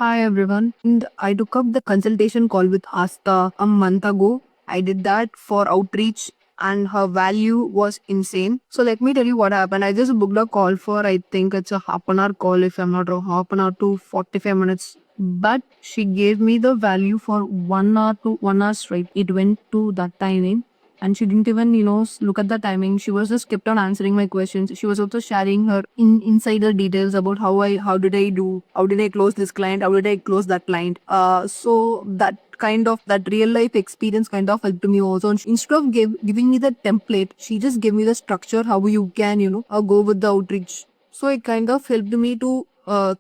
Hi everyone. And I took up the consultation call with Asta a month ago. I did that for outreach and her value was insane. So let me tell you what happened. I just booked a call for I think it's a half an hour call if I'm not wrong, half an hour to 45 minutes. But she gave me the value for 1 hour to 1 hour straight. It went to that timing and she didn't even look at the timing. She was just kept on answering my questions. She was also sharing her insider details about how did I do, how did I close this client, how did I close that client. So that kind of that real life experience kind of helped me also. And instead of giving me the template, she just gave me the structure how you can go with the outreach. So it kind of helped me to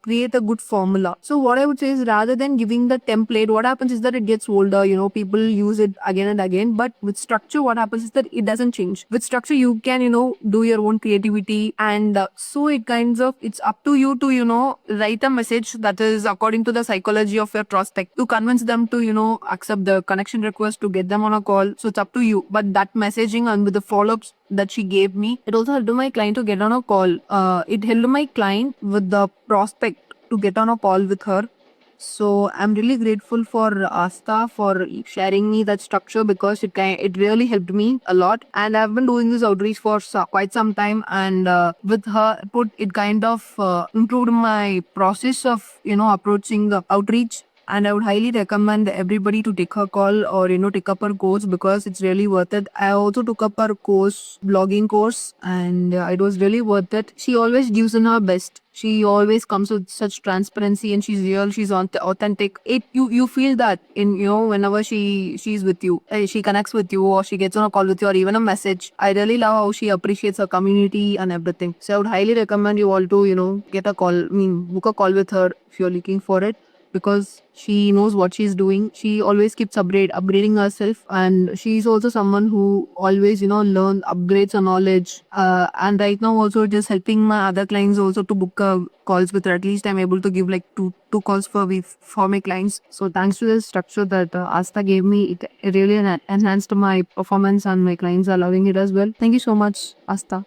create a good formula. So what I would say is rather than giving the template, what happens is that it gets older, people use it again and again. But with structure, what happens is that it doesn't change. With structure, you can, do your own creativity. And so it kinds of, it's up to you to, write a message that is according to the psychology of your prospect to convince them to, accept the connection request to get them on a call. So it's up to you. But that messaging and with the follow-ups that she gave me, it also helped my client to get on a call. It helped my client with the prospect to get on a call with her. So I'm really grateful for Asta for sharing me that structure because it really helped me a lot. And I've been doing this outreach for quite some time. And with her put, it kind of improved my process of approaching the outreach. And I would highly recommend everybody to take her call or take up her course because it's really worth it. I also took up her course, blogging course, and it was really worth it. She always gives in her best. She always comes with such transparency, and she's real. She's authentic. You feel that in whenever she's with you, she connects with you, or she gets on a call with you, or even a message. I really love how she appreciates her community and everything. So I would highly recommend you all to get a call. I mean, book a call with her if you're looking for it because she knows what she's doing. She always keeps upgrading herself, and she's also someone who always learn upgrades her knowledge. And right now also just helping my other clients also to book calls with her. At least I'm able to give like two calls per week for my clients. So thanks to the structure that Asta gave me, it really enhanced my performance, and my clients are loving it as well. Thank you so much, Asta.